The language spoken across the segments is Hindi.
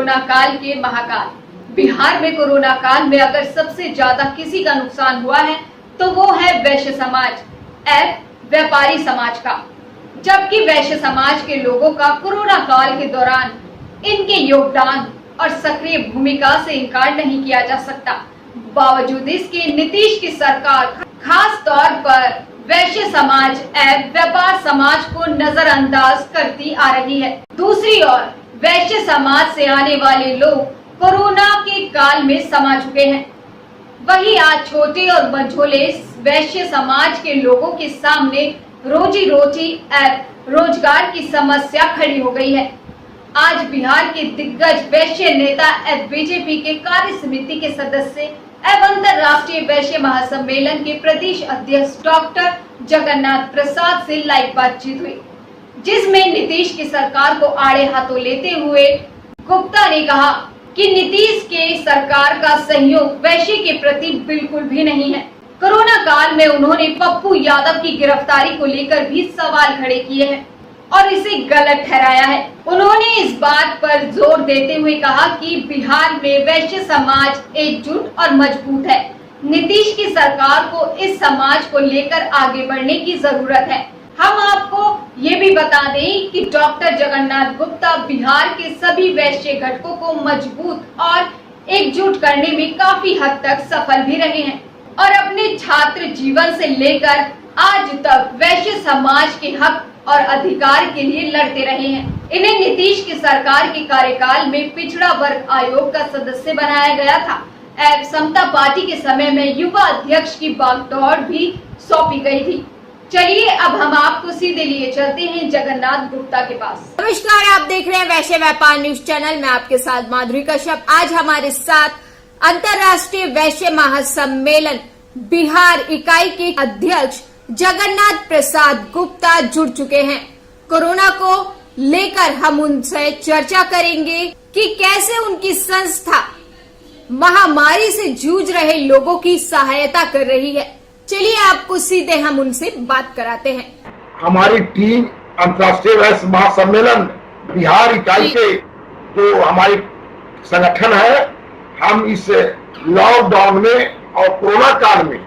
कोरोना काल के महाकाल। बिहार में कोरोना काल में अगर सबसे ज्यादा किसी का नुकसान हुआ है तो वो है वैश्य समाज एवं व्यापारी समाज का। जबकि वैश्य समाज के लोगों का कोरोना काल के दौरान इनके योगदान और सक्रिय भूमिका से इनकार नहीं किया जा सकता। बावजूद इसके नीतीश की सरकार खास तौर पर वैश्य समाज एवं व्यापार समाज को नजरअंदाज करती आ रही है। दूसरी ओर वैश्य समाज से आने वाले लोग कोरोना के काल में समा चुके हैं। वहीं आज छोटे और मझोले वैश्य समाज के लोगों के सामने रोजी रोटी एवं रोजगार की समस्या खड़ी हो गई है। आज बिहार के दिग्गज वैश्य नेता एवं बीजेपी के कार्य समिति के सदस्य एवं अंतर्राष्ट्रीय वैश्य महासम्मेलन के प्रदेश अध्यक्ष डॉक्टर जगन्नाथ प्रसाद से लाइव बातचीत हुई, जिसमें नीतीश की सरकार को आड़े हाथों लेते हुए गुप्ता ने कहा कि नीतीश के सरकार का सहयोग वैश्य के प्रति बिल्कुल भी नहीं है। कोरोना काल में उन्होंने पप्पू यादव की गिरफ्तारी को लेकर भी सवाल खड़े किए हैं और इसे गलत ठहराया है। उन्होंने इस बात पर जोर देते हुए कहा कि बिहार में वैश्य समाज एकजुट और मजबूत है। नीतीश की सरकार को इस समाज को लेकर आगे बढ़ने की जरूरत है। हम आपको ये भी बता दें कि डॉक्टर जगन्नाथ गुप्ता बिहार के सभी वैश्य घटकों को मजबूत और एकजुट करने में काफी हद तक सफल भी रहे हैं और अपने छात्र जीवन से लेकर आज तक वैश्य समाज के हक और अधिकार के लिए लड़ते रहे हैं। इन्हें नीतीश की सरकार के कार्यकाल में पिछड़ा वर्ग आयोग का सदस्य बनाया गया था एवं समता पार्टी के समय में युवा अध्यक्ष की बागडोर भी सौंपी गई थी। चलिए अब हम आपको सीधे लिए चलते हैं जगन्नाथ गुप्ता के पास। नमस्कार, आप देख रहे हैं वैश्य व्यापार न्यूज चैनल। मैं आपके साथ माधुरी कश्यप। आज हमारे साथ अंतर्राष्ट्रीय वैश्य महासम्मेलन बिहार इकाई के अध्यक्ष जगन्नाथ प्रसाद गुप्ता जुड़ चुके हैं। कोरोना को लेकर हम उनसे चर्चा करेंगे कि कैसे उनकी संस्था महामारी से जूझ रहे लोगों की सहायता कर रही है। चलिए आपको सीधे हम उनसे बात कराते हैं। हमारी टीम अंतर्राष्ट्रीय वैश्य महासम्मेलन बिहार इकाई के जो हमारी संगठन है, हम इस लॉकडाउन में और कोरोना काल में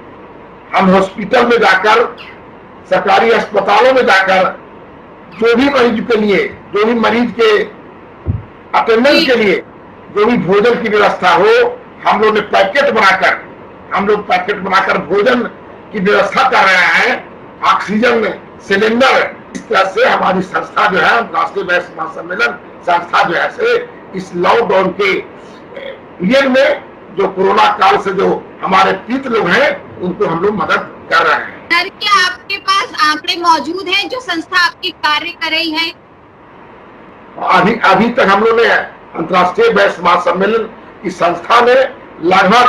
हम हॉस्पिटल में जाकर, सरकारी अस्पतालों में जाकर जो भी मरीज के लिए, जो भी मरीज के अटेंडेंस के लिए जो भी भोजन की व्यवस्था हो, हम लोग ने पैकेट बनाकर भोजन की व्यवस्था कर रहे हैं। ऑक्सीजन सिलेंडर, इस तरह से हमारी संस्था जो है राष्ट्रीय वैश्य महासम्मेलन संस्था जो है से इस लॉकडाउन के पीरियड में जो कोरोना काल से जो हमारे पीड़ित लोग हैं उनको हम लोग मदद कर रहे हैं। सर, क्या आपके पास आंकड़े मौजूद हैं जो संस्था आपकी कार्य कर रही है? अभी तक हम लोग ने अंतर्राष्ट्रीय वैश्य महासम्मेलन की संस्था ने लगभग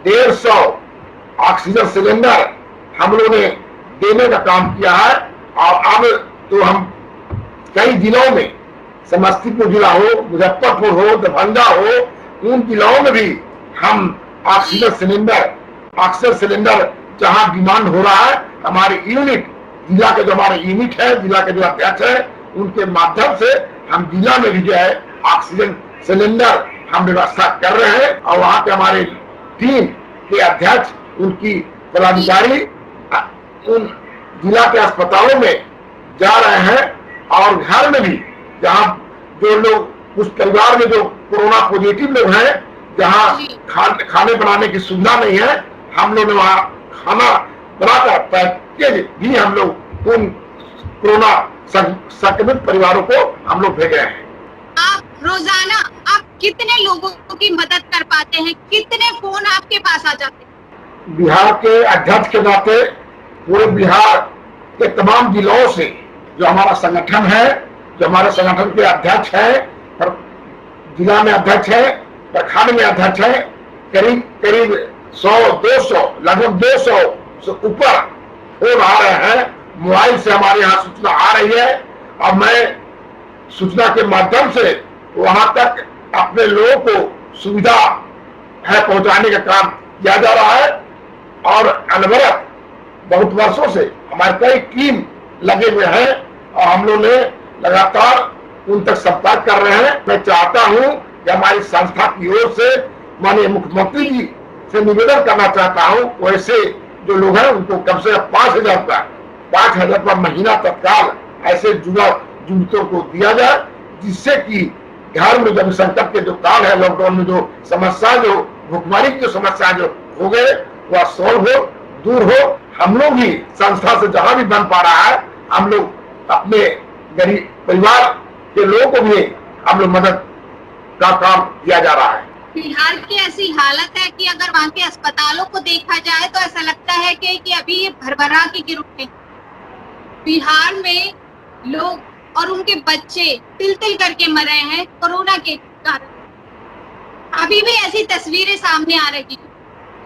150 ऑक्सीजन सिलेंडर हम लोग ने देने का काम किया है। और अब तो हम कई जिलों में, समस्तीपुर जिला हो, मुजफ्फरपुर हो, दरभंगा हो, उन जिलों में भी हम ऑक्सीजन सिलेंडर जहां डिमांड हो रहा है, हमारे यूनिट, जिला के जो हमारे यूनिट है, जिला के जो अध्यक्ष है, उनके माध्यम से हम जिला में भी जो है ऑक्सीजन सिलेंडर हम व्यवस्था कर रहे हैं। और वहां पे हमारे टीम के अध्यक्ष, उनकी पदाधिकारी उन जिला के अस्पतालों में जा रहे हैं और घर में भी जहां जो लोग, उस परिवार में जो कोरोना पॉजिटिव लोग हैं, जहां खाने बनाने की सुविधा नहीं है, हम लोग ने वहां खाना बनाकर पैकेज भी हम लोग उन कोरोना संक्रमित परिवारों को हम लोग भेज रहे हैं। आप रोजाना कितने लोगों की मदद कर पाते हैं? कितने फोन आपके पास आ जाते हैं? बिहार के अध्यक्ष के नाते पूरे बिहार के तमाम जिलों से जो हमारा संगठन है, जो हमारे संगठन के अध्यक्ष है, जिला में अध्यक्ष है, प्रखंड में अध्यक्ष है, करीब 100-200, लगभग 200 से ऊपर फोन आ रहे हैं। मोबाइल से हमारे यहाँ सूचना आ रही है और मैं सूचना के माध्यम से वहां तक अपने लोगों को सुविधा है पहुंचाने का काम किया जा रहा है। और अनवरत बहुत वर्षों से हमारे कई टीम लगे हुए हैं और हम लोग ने लगातार उन तक संपर्क कर रहे हैं। मैं चाहता हूं कि हमारी संस्था की ओर से माननीय मुख्यमंत्री जी से निवेदन करना चाहता हूं, वैसे जो लोग हैं उनको कम से कम 5,000 रुपया महीना तत्काल ऐसे युवा युवतियों को दिया जाए, जिससे कि घर में जब संकट के जो काल है, लॉकडाउन में जो समस्या, जो भुखमरी की जो समस्या जो हो गए, वह सॉल्व हो, दूर हो। हम लोग भी संस्था से जहां भी बन पा रहा है, हम लोग अपने गरीब परिवार के लोगों को भी हम लोग मदद का काम किया जा रहा है। बिहार की ऐसी हालत है कि अगर वहाँ के अस्पतालों को देखा जाए तो ऐसा लगता है कि अभी ये भरभरा के गिर उठे। बिहार में लोग और उनके बच्चे तिल तिल करके मर रहे हैं कोरोना के कारण। अभी भी ऐसी तस्वीरें सामने आ रही है।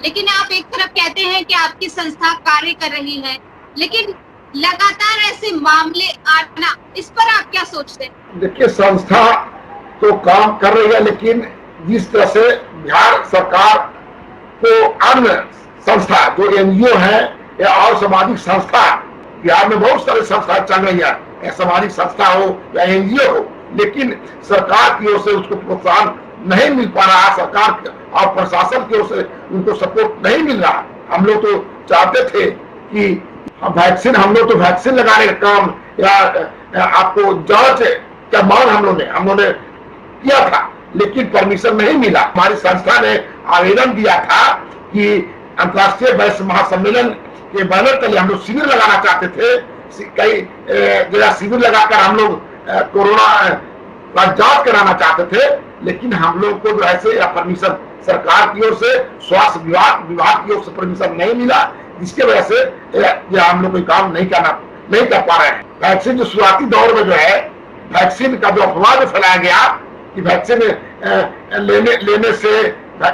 लेकिन आप एक तरफ कहते हैं कि आपकी संस्था कार्य कर रही है, लेकिन लगातार ऐसे मामले आना, इस पर आप क्या सोचते हैं? देखिए, संस्था तो काम कर रही है, लेकिन जिस तरह से बिहार सरकार को अन्य संस्था जो एनजीओ है या और सामाजिक संस्था, बिहार में बहुत सारी संस्थाएं चल रही है, या सामाजिक संस्था हो या एनजीओ हो, लेकिन सरकार की ओर से उसको प्रोत्साहन नहीं मिल पा रहा है। सरकार और प्रशासन की ओर से उनको सपोर्ट नहीं मिल रहा। हम लोग तो चाहते थे कि वैक्सीन, हम लोग तो वैक्सीन लगाने का काम या आपको जांच का मांग हम लोग ने किया था, लेकिन परमिशन नहीं मिला। हमारी संस्था ने आवेदन दिया था कि अंतर्राष्ट्रीय वैश्य महासम्मेलन के बैनर तले हम लोग शिविर लगाना चाहते थे। कई जगह शिविर लगाकर हम लोग कोरोना का जांच कराना चाहते थे, लेकिन हम लोग को जो ऐसे परमिशन सरकार की ओर से, स्वास्थ्य विभाग की ओर से परमिशन नहीं मिला, जिसके वजह से हम लोग कोई काम नहीं कर पा रहे हैं। वैक्सीन जो शुरुआती दौर में जो है, वैक्सीन का जो अफवाह जो फैलाया गया कि वैक्सीन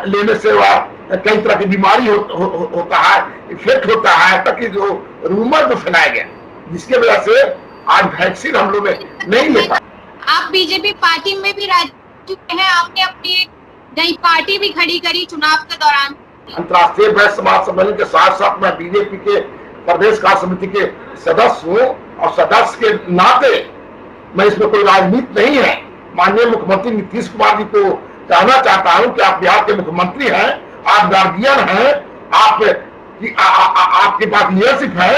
लेने से वह कई तरह की बीमारी होता है, इफेक्ट होता है, तक जो रूमर जो फैलाया गया, जिसके वजह से आज वैक्सीन हम लोग नहीं ले पाए। आप बीजेपी पार्टी में भी रह चुके हैं, आपने अपनी एक नई पार्टी भी खड़ी करी चुनाव के दौरान। अंतर्राष्ट्रीय वैश्य महासम्मेलन के साथ साथ मैं बीजेपी के प्रदेश कार्य समिति के सदस्य हूँ, और सदस्य के नाते मैं इसमें कोई राजनीति नहीं है। माननीय मुख्यमंत्री नीतीश कुमार जी को कहना चाहता हूँ कि आप बिहार के मुख्यमंत्री हैं, आप गार्जियन हैं, आपके पास लीडरशिप है।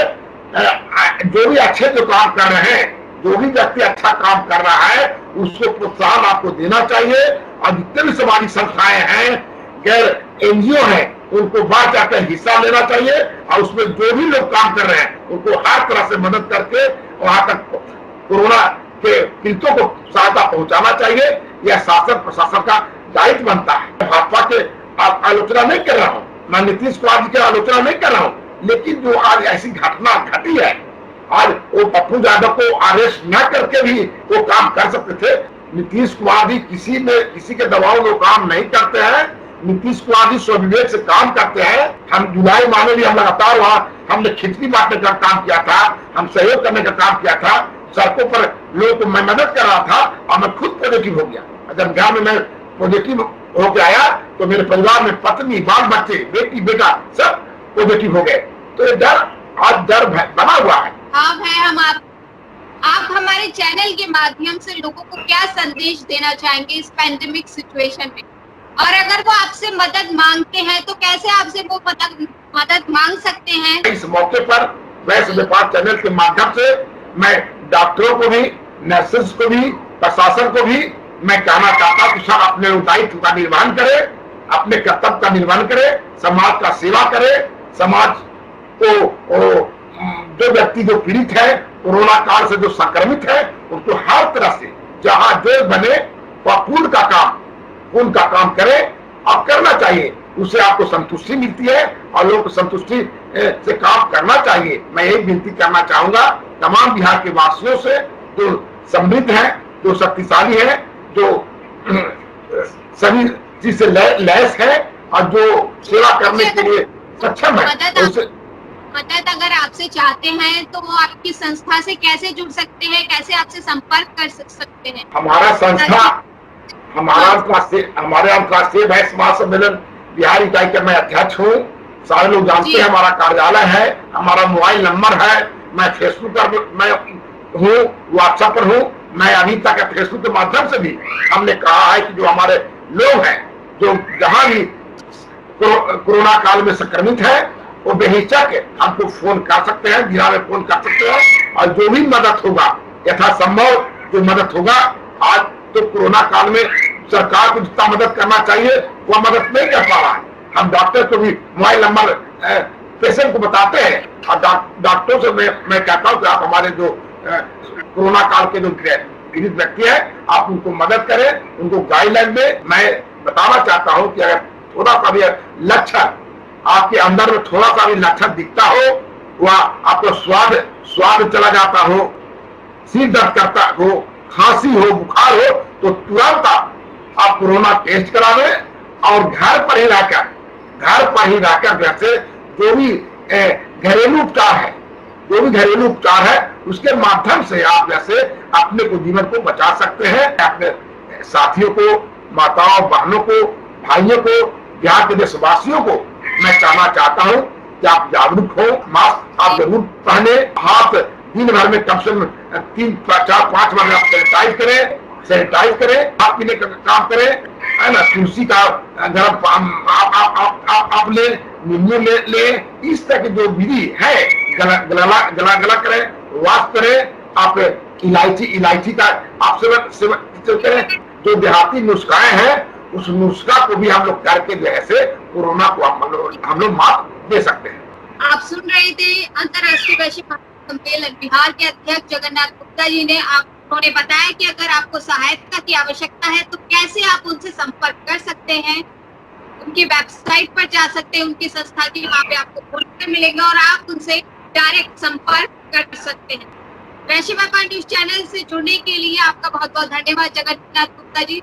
जो भी अच्छे जो काम कर रहे हैं, जो भी व्यक्ति अच्छा काम कर रहा है, उसको प्रोत्साहन आपको देना चाहिए। और जितने भी सामाजिक संस्थाएं हैं, गैर एनजीओ हैं, उनको बाहर जाकर हिस्सा लेना चाहिए, और उसमें जो भी लोग काम कर रहे हैं उनको हर तरह से मदद करके वहां तक कोरोना के पीड़ितों को सहायता पहुंचाना चाहिए। यह शासन प्रशासन का दायित्व बनता है। भाजपा के आलोचना नहीं कर रहा हूँ, मैं नीतीश कुमार जी की आलोचना नहीं कर रहा हूँ, लेकिन जो आज ऐसी घटना घटी है, आज वो पप्पू यादव को अरेस्ट न करके भी वो काम कर सकते थे। नीतीश कुमार जी किसी के दबाव में काम नहीं करते हैं। नीतीश कुमार जी स्वविवेक से काम करते हैं। हम जुलाई माह में भी हम लगातार वहाँ हमने खिचड़ी बांटने का काम किया था, हम सहयोग करने का काम किया था, सड़कों पर लोगों को मैं मदद कर रहा था, और मैं खुद पॉजिटिव हो गया। जब गाँव में मैं पॉजिटिव होकर आया तो मेरे परिवार में पत्नी, बाल बच्चे, बेटी बेटा सब पॉजिटिव हो गए। तो ये डर बना हुआ है। हम आप हमारे चैनल के माध्यम से लोगों को क्या संदेश देना चाहेंगे इस पैंडेमिक सिचुएशन में? और अगर वो आपसे मदद मांगते हैं तो कैसे आपसे वो मदद मांग सकते हैं? इस मौके पर वैश्य व्यापार चैनल के माध्यम से मैं डॉक्टरों को भी, नर्सेस को भी, प्रशासन को भी मैं कहना चाहता हूँ कि सब अपने दायित्व का निर्वहन करे, अपने कर्तव्य का निर्वहन करे, समाज का सेवा करे। समाज को जो व्यक्ति जो पीड़ित है, कोरोना काल से जो संक्रमित है, उसको हर तरह से जहां जो बने वह पुण्य का काम करे, और करना चाहिए। उससे आपको संतुष्टि मिलती है, और लोगों को संतुष्टि से काम करना चाहिए। मैं यही विनती करना चाहूंगा तमाम बिहार के वासियों से, जो समृद्ध है, जो शक्तिशाली है, जो सभी चीज से लैस है, और जो सेवा करने के लिए सक्षम है। मदद अगर आपसे चाहते हैं तो वो आपकी संस्था से कैसे जुड़ सकते हैं, कैसे आपसे संपर्क कर सकते हैं? हमारा संस्था, हमारे अंतर्राष्ट्रीय वैश्य महासम्मेलन बिहार इकाई का मैं अध्यक्ष हूँ। सारे लोग जानते हैं, हमारा कार्यालय है, हमारा मोबाइल नंबर है। मैं फेसबुक पर मैं हूँ, व्हाट्सएप पर हूँ। मैं अभी तक फेसबुक के माध्यम से भी हमने कहा है कि जो हमारे लोग हैं जो जहां भी कोरोना काल में संक्रमित है वो बेहिचक हमको फोन कर सकते हैं, जिला में फोन कर सकते हैं और जो भी मदद होगा यथासंभव जो मदद होगा। आज तो कोरोना काल में सरकार को जितना मदद करना चाहिए वह मदद नहीं कर पा रहा है। हम डॉक्टर को भी मोबाइल नंबर पेशेंट को बताते हैं और डॉक्टरों से मैं कहता हूँ कि आप हमारे जो कोरोना काल के जो पीड़ित व्यक्ति है आप उनको मदद करें, उनको गाइडलाइन दें। मैं बताना चाहता हूँ कि अगर थोड़ा सा भी लक्षण आपके अंदर में थोड़ा सा भी लक्षण दिखता हो, वह आपको स्वाद चला जाता हो, सिर दर्द करता हो, खांसी हो, बुखार हो, तो तुरंत आप कोरोना टेस्ट करावे और घर पर ही रहकर जैसे जो भी घरेलू उपचार है उसके माध्यम से आप जैसे अपने को जीवन को बचा सकते हैं। अपने साथियों को, माताओं, बहनों को, भाइयों को, बिहार के देशवासियों को मैं कहना चाहता हूं कि आप जागरूक हो, मास्क आप जरूर पहने, हाथ दिन भर में कम से कम 3, 4, 5 बार आप सैनिटाइज करें, हाथ पीने का काम करें, है ना। तुलसी का गर्म आप ले, नींबू ले, इस तरह की जो विधि है गला करें, वाश करें। आप इलायची का आप सेवन करें। जो देहाती नुस्खाएं हैं उस नुस्खा को भी हम लोग करके जैसे कोरोना को हम लोग मात दे सकते हैं। आप सुन रहे थे अंतर्राष्ट्रीय वैश्य सम्मेलन बिहार के अध्यक्ष जगन्नाथ गुप्ता जी ने। उन्होंने बताया कि अगर आपको सहायता की आवश्यकता है तो कैसे आप उनसे संपर्क कर सकते हैं। उनकी वेबसाइट पर जा सकते हैं, उनकी संस्था की, वहाँ पे आपको फोन नंबर मिलेगा और आप उनसे डायरेक्ट संपर्क कर सकते हैं। वैश्य व्यापार न्यूज चैनल से जुड़ने के लिए आपका बहुत बहुत धन्यवाद जगन्नाथ गुप्ता जी।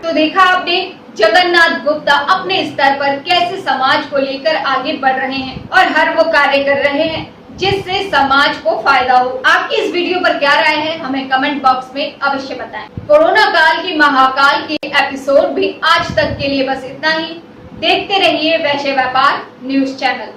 तो देखा आपने जगन्नाथ गुप्ता अपने स्तर पर कैसे समाज को लेकर आगे बढ़ रहे हैं और हर वो कार्य कर रहे हैं जिससे समाज को फायदा हो। आपकी इस वीडियो पर क्या राय है हमें कमेंट बॉक्स में अवश्य बताएं। कोरोना काल की महाकाल की एपिसोड भी आज तक के लिए बस इतना ही। देखते रहिए वैश्य व्यापार न्यूज चैनल।